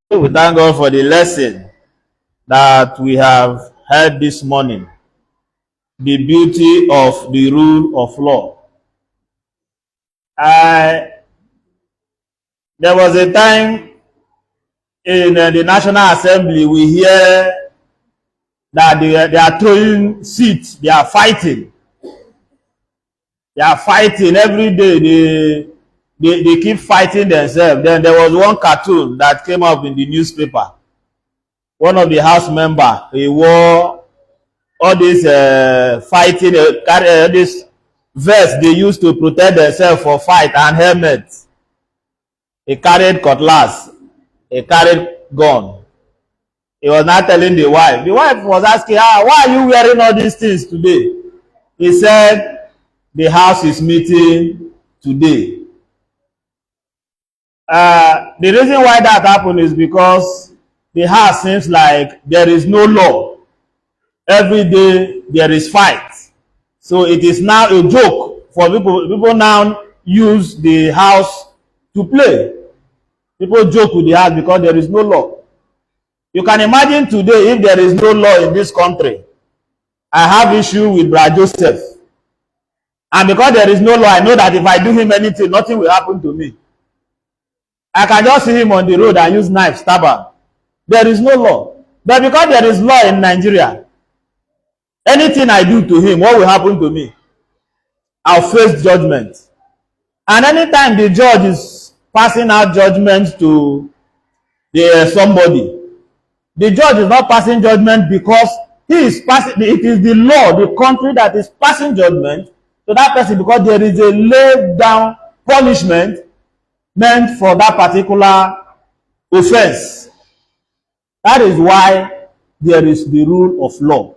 We thank God for the lesson that we have heard this morning, the beauty of the rule of law. There was a time in the National Assembly we hear that they are throwing seats, they are fighting. They are fighting every day. They keep fighting themselves. Then there was one cartoon that came up in the newspaper. One of the house members, he wore all this fighting, this vest they used to protect themselves for fight and helmets. He carried cutlass. He carried gun. He was not telling the wife. The wife was asking, why are you wearing all these things today? He said, the house is meeting today. The reason why that happened is because the house seems like there is no law. Every day there is fight. So it is now a joke for people. People now use the house to play. People joke with the house because there is no law. You can imagine today if there is no law in this country. I have issue with Brother Joseph. And because there is no law, I know that if I do him anything, nothing will happen to me. I can just see him on the road and use knife, stab him. There is no law. But because there is law in Nigeria, anything I do to him, what will happen to me? I'll face judgment. And anytime the judge is passing out judgment to somebody, the judge is not passing judgment because he is passing, it is the law, the country that is passing judgment to that person because there is a laid down punishment meant for that particular offense. That is why there is the rule of law.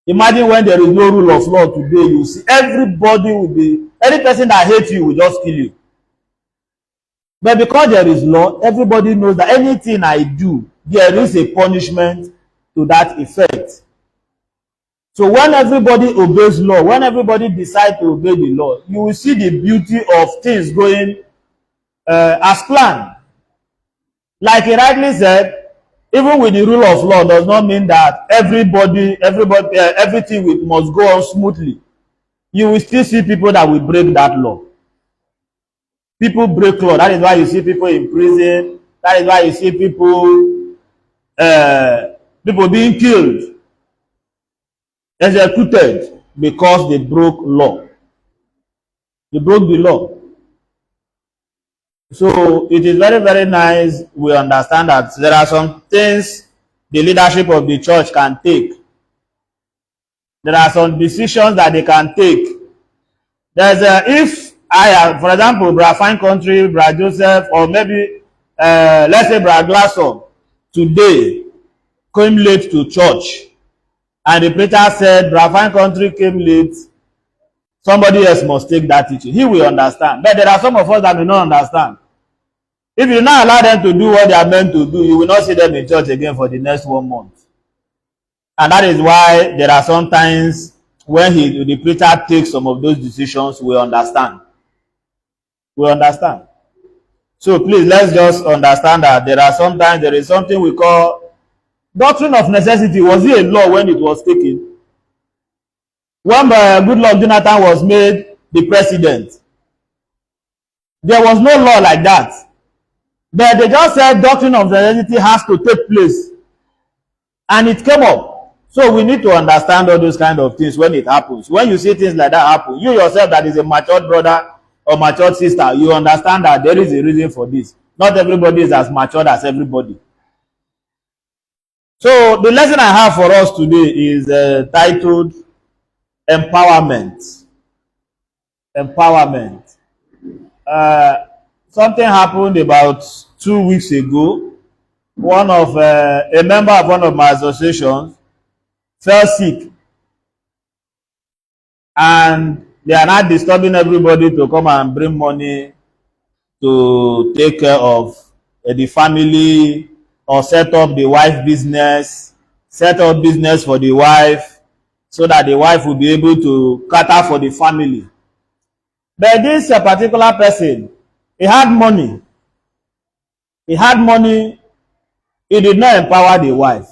Imagine when there is no rule of law today, you see everybody will be, any person that hates you will just kill you. But because there is law, everybody knows that anything I do, there is a punishment to that effect. So when everybody obeys law, when everybody decides to obey the law, you will see the beauty of things going as planned. Like he rightly said, even with the rule of law does not mean that everything must go on smoothly. You will still see people that will break that law. People break law. That is why you see people in prison. That is why you see people being killed, executed, because they broke law. They broke the law. So it is very, very nice we understand that there are some things the leadership of the church can take. There are some decisions that they can take. There's if I have, for example, Brother Fine Country, Brother Joseph, or maybe let's say Brother Glasson today came late to church, and the preacher said Brother Fine Country came late, somebody else must take that teaching. He will understand. But there are some of us that may not understand. If you not allow them to do what they are meant to do, you will not see them in church again for the next 1 month. And that is why there are sometimes when the preacher takes some of those decisions, we understand. We understand. So please, let's just understand that there is something we call doctrine of necessity. Was it a law when it was taken? When Goodluck Jonathan was made the president, there was no law like that. But they just said doctrine of necessity has to take place. And it came up. So we need to understand all those kind of things when it happens. When you see things like that happen, you yourself that is a matured brother or matured sister, you understand that there is a reason for this. Not everybody is as matured as everybody. So the lesson I have for us today is titled Empowerment. Empowerment. Something happened about 2 weeks ago. A member of one of my associations fell sick, and they are not disturbing everybody to come and bring money to take care of the family or set up the wife business, set up business for the wife so that the wife will be able to cater for the family. But this particular person, he had money. He had money. He did not empower the wife.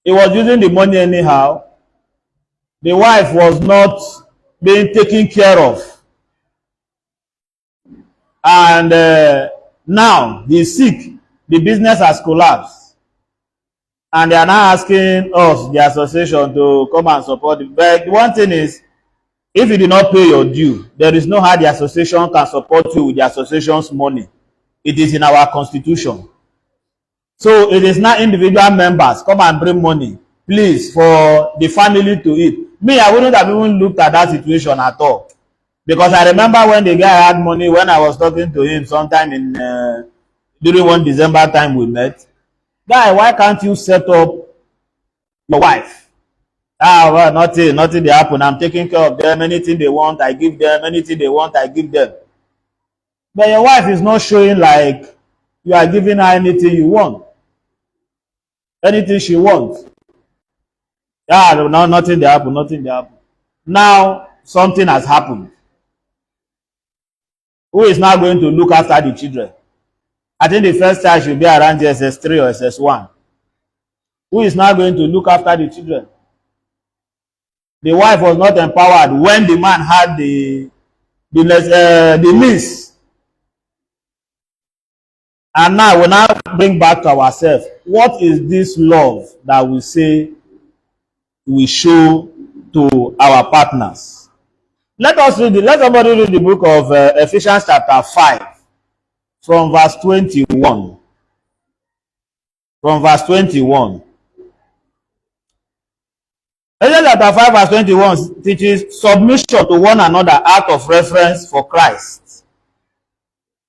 He was using the money anyhow. The wife was not being taken care of. And now he's sick. The business has collapsed. And they are now asking us, the association, to come and support it. But one thing is, if you did not pay your due, there is no how the association can support you with the association's money. It is in our constitution. So it is not individual members come and bring money, please, for the family to eat. Me, I wouldn't have even looked at that situation at all. Because I remember when the guy had money, when I was talking to him sometime in during one December time we met. Guy, why can't you set up your wife? Ah, well, nothing they happen. I'm taking care of them. Anything they want, I give them. Anything they want, I give them. But your wife is not showing like you are giving her anything you want. Anything she wants. Ah, no, nothing they happen. Nothing they happen. Now, something has happened. Who is now going to look after the children? I think the first child should be around SS3 or SS1. Who is now going to look after the children? The wife was not empowered when the man had the means. And now we now bring back to ourselves, what is this love that we say we show to our partners? Let somebody read the book of Ephesians chapter 5 from verse 21. From verse 21. Ephesians chapter 5 verse 21 teaches submission to one another out of reverence for Christ.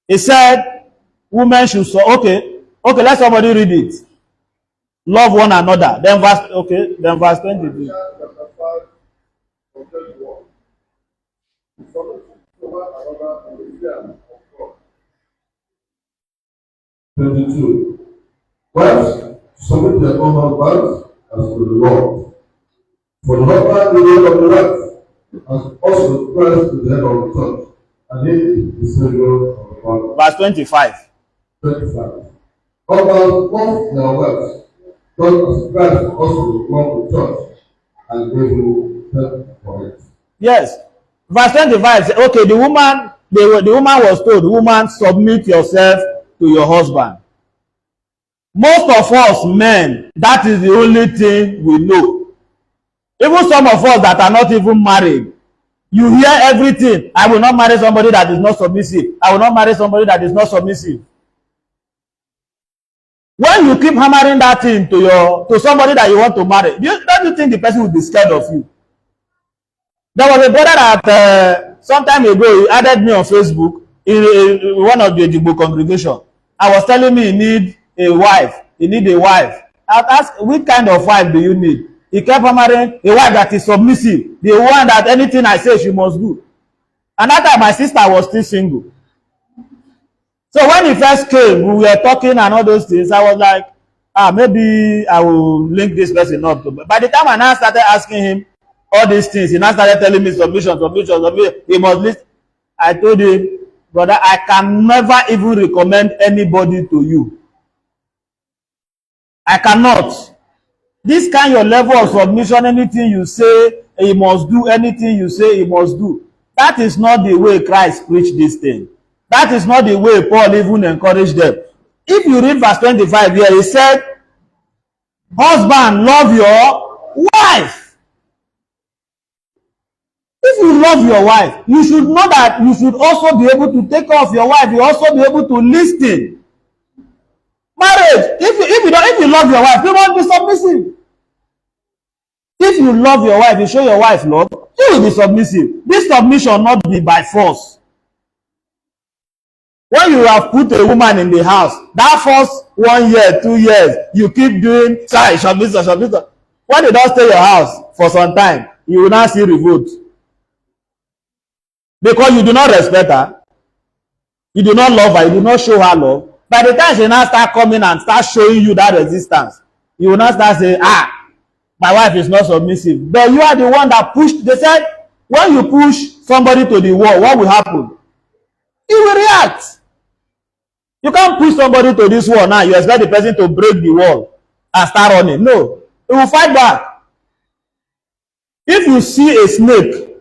He said, women should okay, let somebody read it. Love one another. Then verse 22. Wives, submit their own husbands as to the Lord. For the husband is the head of the wife, as also Christ is the head of the church, and he is the Savior of the body. Verse 25. 25. Husbands, love their wives, just as Christ also loved the church and gave himself for it. Yes. Verse 25 says, okay, the woman was told, woman, submit yourself to your husband. Most of us men, that is the only thing we know. Even some of us that are not even married, you hear everything. I will not marry somebody that is not submissive. I will not marry somebody that is not submissive. When you keep hammering that thing to somebody that you want to marry, don't you think the person will be scared of you? There was a brother that some time ago, he added me on Facebook in one of the Ejigbo congregation. I was telling me he need a wife. He need a wife. I asked, which kind of wife do you need? He kept hammering a wife that is submissive, the one that anything I say she must do. And that time my sister was still single. So when he first came, we were talking and all those things. I was like, maybe I will link this person up. By the time I now started asking him all these things, he now started telling me submission. He must listen. I told him, brother, I can never even recommend anybody to you. I cannot. This kind of level of submission, anything you say, he must do. Anything you say, he must do. That is not the way Christ preached this thing. That is not the way Paul even encouraged them. If you read verse 25 here, he said, husband, love your wife. If you love your wife, you should know that you should also be able to take care of your wife. You also be able to listen. Marriage, if you love your wife, you won't be submissive. If you love your wife, you show your wife love, you will be submissive. This submission not be by force. When you have put a woman in the house, that first 1 year, 2 years, you keep doing submission. When they don't stay your house for some time, you will not see revolt. Because you do not respect her, you do not love her, you do not show her love. By the time she now start coming and start showing you that resistance, you will not start saying, my wife is not submissive. But you are the one that pushed. They said, when you push somebody to the wall, what will happen? He will react. You can't push somebody to this wall now. You expect the person to break the wall and start running. No, he will fight back. If you see a snake,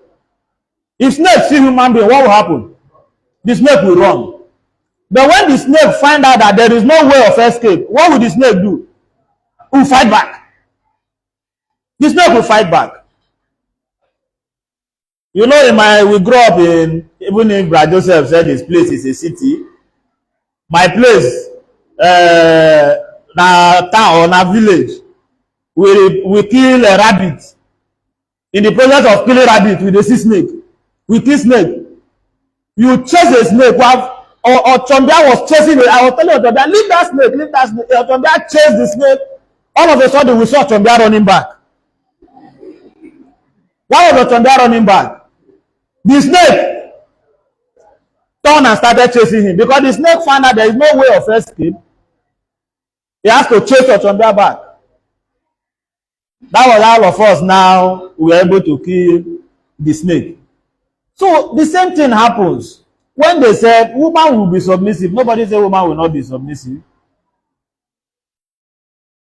if snake see human being, what will happen? The snake will run. But when the snake find out that there is no way of escape, what will the snake do? He will fight back. The snake will fight back. You know, we grew up in, even if Brad Joseph said his place is a city, my place, na town or na village, we kill a rabbit. In the process of killing rabbit, we dey see snake. We kill snake. You chase a snake. Or Chombia was chasing it. I was telling Chombia, leave that snake, leave that snake. Chombia chased the snake. All of a sudden, we saw Chombia running back. Why was Chombia running back? The snake turned and started chasing him because the snake found out there is no way of escape. He has to chase Chombia back. That was all of us now. We were able to kill the snake. So the same thing happens. When they said woman will be submissive, nobody said woman will not be submissive.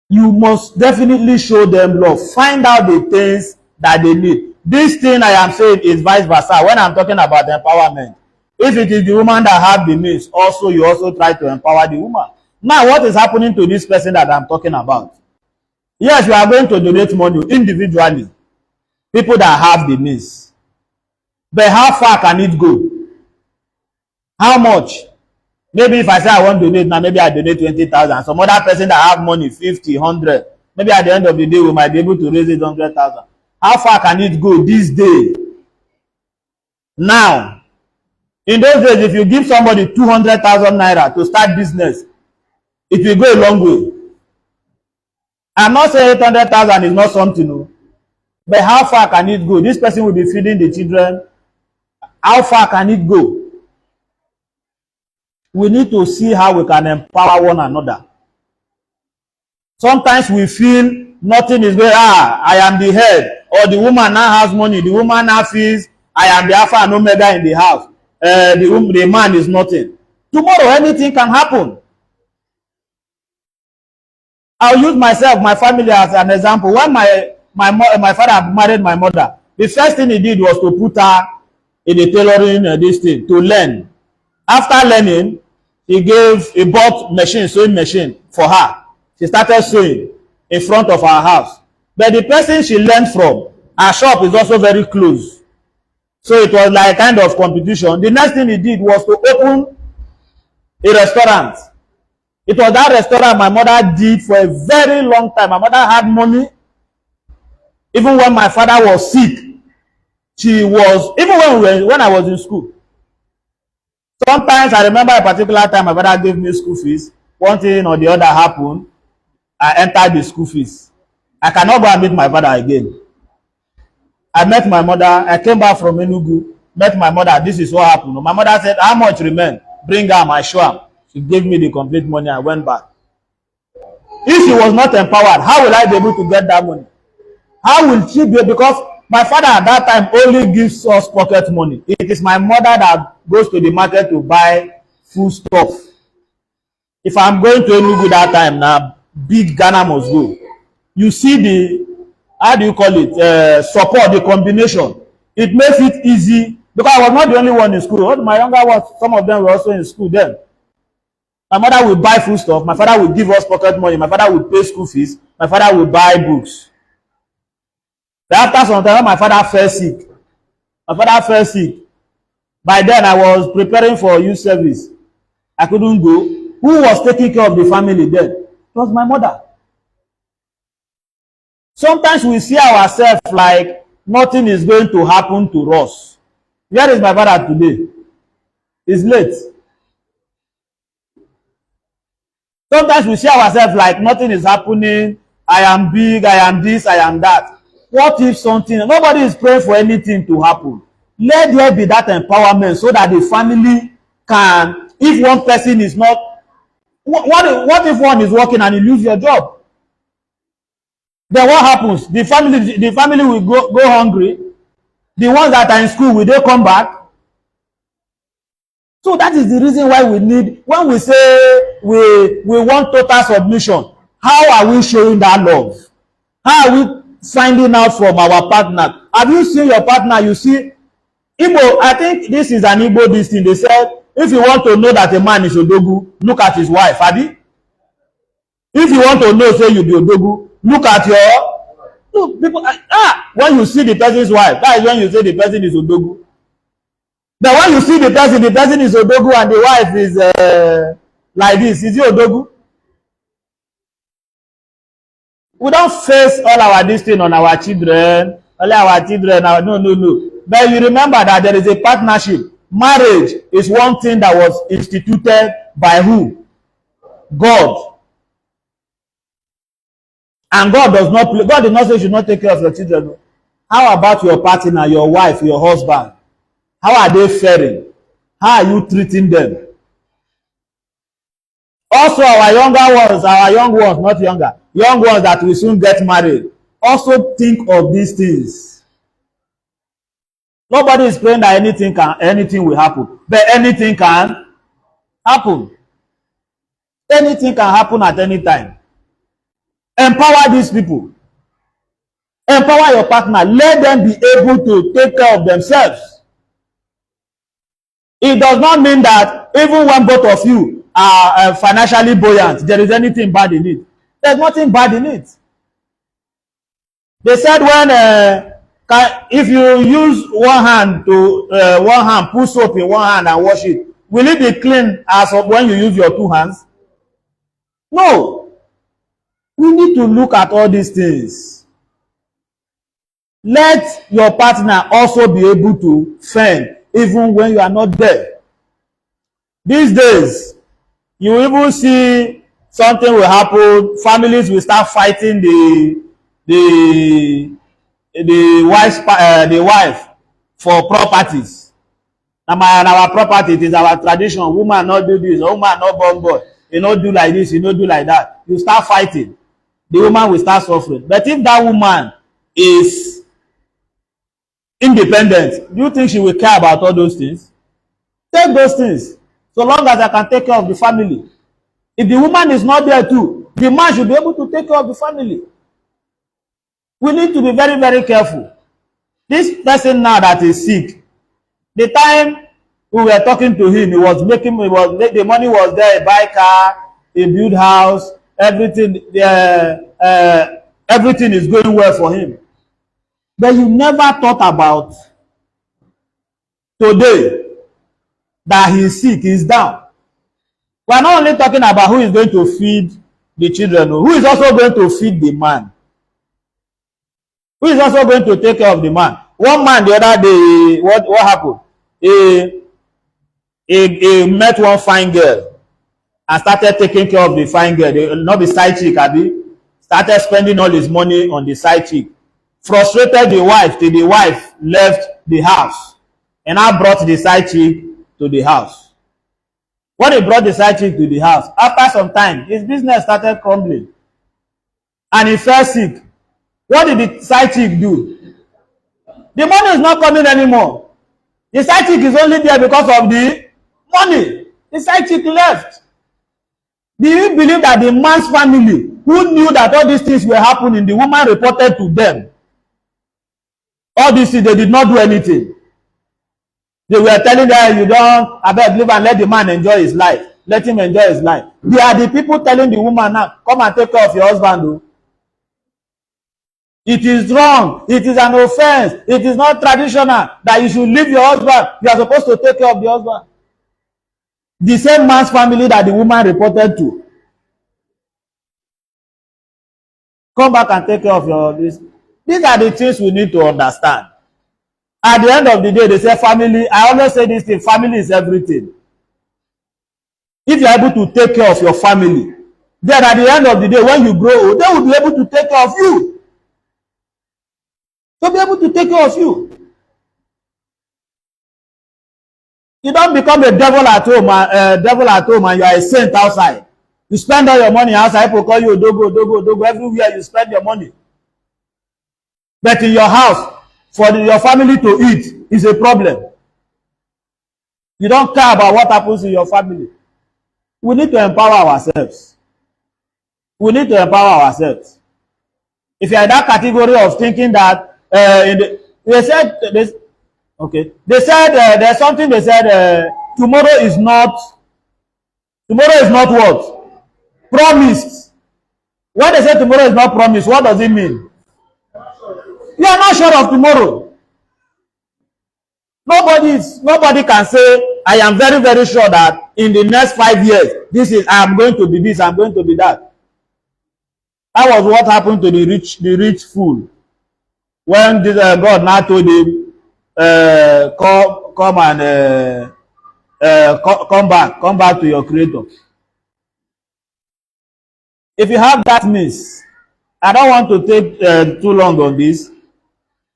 You must definitely show them love. Find out the things that they need. This thing I am saying is vice versa. When I'm talking about empowerment, if it is the woman that have the means, also you also try to empower the woman. Now, what is happening to this person that I'm talking about? Yes, you are going to donate money individually. People that have the means. But how far can it go? How much? Maybe if I say I want to donate now, maybe I donate 20,000. Some other person that have money, 50, 100. Maybe at the end of the day, we might be able to raise 800,000. How far can it go this day? Now, in those days, if you give somebody 200,000 naira to start business, it will go a long way. I'm not saying 800,000 is not something, no. But how far can it go? This person will be feeding the children. How far can it go? We need to see how we can empower one another. Sometimes we feel nothing is going, I am the head. Or the woman now has money. The woman now feels, I am the alpha and omega in the house. The man is nothing. Tomorrow, anything can happen. I'll use myself, my family as an example. When my father married my mother, the first thing he did was to put her in the tailoring this thing, to learn. After learning, he bought sewing machine for her. She started sewing in front of our house. But the person she learned from, her shop is also very close. So it was like kind of competition. The next thing he did was to open a restaurant. It was that restaurant my mother did for a very long time. My mother had money. Even when my father was sick, even when I was in school. Sometimes I remember a particular time my father gave me school fees. One thing or the other happened. I entered the school fees. I cannot go and meet my father again. I met my mother. I came back from Enugu. Met my mother. This is what happened. My mother said, how much remain? Bring her, I show am. She gave me the complete money. I went back. If she was not empowered, how will I be able to get that money? How will she be? Because my father at that time only gives us pocket money. It is my mother that goes to the market to buy food stuff. If I'm going to Enugu that time now, big Ghana must go. You see the, how do you call it, support, the combination. It makes it easy. Because I was not the only one in school. My younger ones, some of them were also in school then. My mother will buy food stuff. My father will give us pocket money. My father will pay school fees. My father will buy books. But after some time, my father fell sick. By then, I was preparing for youth service. I couldn't go. Who was taking care of the family then? It was my mother. Sometimes we see ourselves like nothing is going to happen to us. Where is my father today? He's late. Sometimes we see ourselves like nothing is happening. I am big, I am this, I am that. What if something, nobody is praying for anything to happen. Let there be that empowerment so that the family can, if one person is not, what if one is working and you lose your job? Then what happens? The family will go hungry. The ones that are in school, will they come back? So that is the reason why we need, when we say we want total submission, how are we showing that love? How are we finding out from our partner? Have you seen your partner? You see, Igbo, I think this is an Igbo this thing. They said, if you want to know that a man is Odogu, look at his wife. Abi? If you want to know, say you be Odogu, look at your, look, people, when you see the person's wife, that is when you say the person is Odogu. But when you see the person is Odogu and the wife is like this, is he Odogu? We don't face all our this thing on our children, only our children, no. But you remember that there is a partnership. Marriage is one thing that was instituted by who? God. And God does not play. God did not say you should not take care of your children. How about your partner, your wife, your husband? How are they faring? How are you treating them? Also, our young ones, not younger, young ones that will soon get married, also think of these things. Nobody is praying that anything will happen, but anything can happen. Anything can happen at any time. Empower these people. Empower your partner. Let them be able to take care of themselves. It does not mean that even when both of you are financially buoyant, there is anything bad in it. There's nothing bad in it. They said when if you use one hand put soap in one hand and wash it, will it be clean as of when you use your two hands? No. We need to look at all these things. Let your partner also be able to fend even when you are not there. These days, you even see something will happen, families will start fighting the wife for properties. And our property, it is our tradition. Woman not do this, woman not born boy. You not do like this, you not do like that. You start fighting. The woman will start suffering. But if that woman is independent, do you think she will care about all those things? Take those things. So long as I can take care of the family. If the woman is not there too, the man should be able to take care of the family. We need to be very, very careful. This person now that is sick, the time we were talking to him, the money was there, he buy car, he build house, everything is going well for him. But you never thought about today that he is sick, he is down. We are not only talking about who is going to feed the children, who is also going to feed the man. Who is also going to take care of the man. One man the other day, what happened? He met one fine girl and started taking care of the fine girl. Not the side chick, abi. Started spending all his money on the side chick. Frustrated the wife till the wife left the house. And now brought the side chick to the house. When he brought the side chick to the house, after some time, his business started crumbling. And he fell sick. What did the side chick do? The money is not coming anymore. The side chick is only there because of the money. The side chick left. Do you believe that the man's family, who knew that all these things were happening, the woman reported to them? All these things, they did not do anything. They were telling them, you don't, abeg, leave and let the man enjoy his life. Let him enjoy his life. They are the people telling the woman now, come and take care of your husband. Though. It is wrong. It is an offense. It is not traditional that you should leave your husband. You are supposed to take care of the husband. The same man's family that the woman reported to. Come back and take care of your this. These are the things we need to understand. At the end of the day, they say family. I always say this thing, family is everything. If you are able to take care of your family, then at the end of the day, when you grow old, they will be able to take care of you. They'll be able to take care of you. You don't become a devil at home and you are a saint outside. You spend all your money outside, people call you dogo. Everywhere you spend your money. But in your house, for your family to eat is a problem. You don't care about what happens in your family. We need to empower ourselves. We need to empower ourselves. If you are in that category of thinking that they said this, okay, they said there's something they said tomorrow is not what promised. When they say tomorrow is not promised, what does it mean? You are not sure of tomorrow. Nobody can say I am very very sure that in the next 5 years I am going to be this, I am going to be that. That was what happened to the rich fool when this, God now told him come and come back to your creator. If you have that means, I don't want to take too long on this.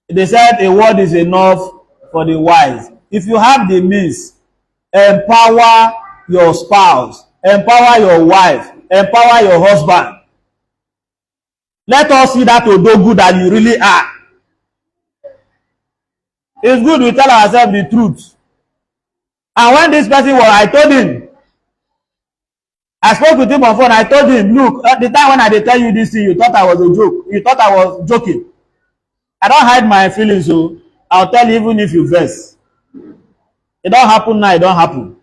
They said a word is enough for the wise. If you have the means, empower your spouse, empower your wife, empower your husband. Let us see that odogu that you really are. It's good we tell ourselves the truth. And when this person was, I told him, I spoke with him on phone, I told him, look, at the time when I did tell you this thing, you thought I was a joke. You thought I was joking. I don't hide my feelings, so I'll tell you even if you vex. It don't happen now, it don't happen.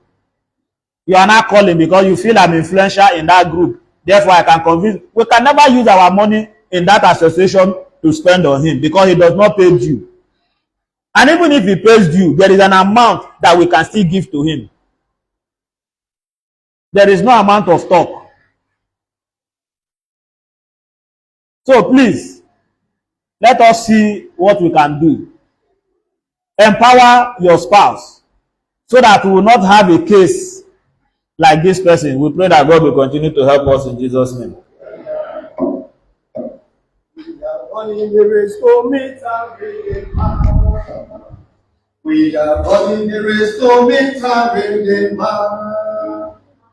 You are not calling because you feel I'm influential in that group. Therefore, I can convince. We can never use our money in that association to spend on him because he does not pay due. And even if he pays due, there is an amount that we can still give to him. There is no amount of talk. So please, let us see what we can do. Empower your spouse so that we will not have a case like this person. We pray that God will continue to help us in Jesus' name. We are running the race to meet our redeemer.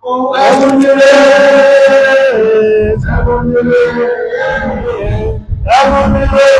Oh, heavenly race, heavenly race, heavenly race.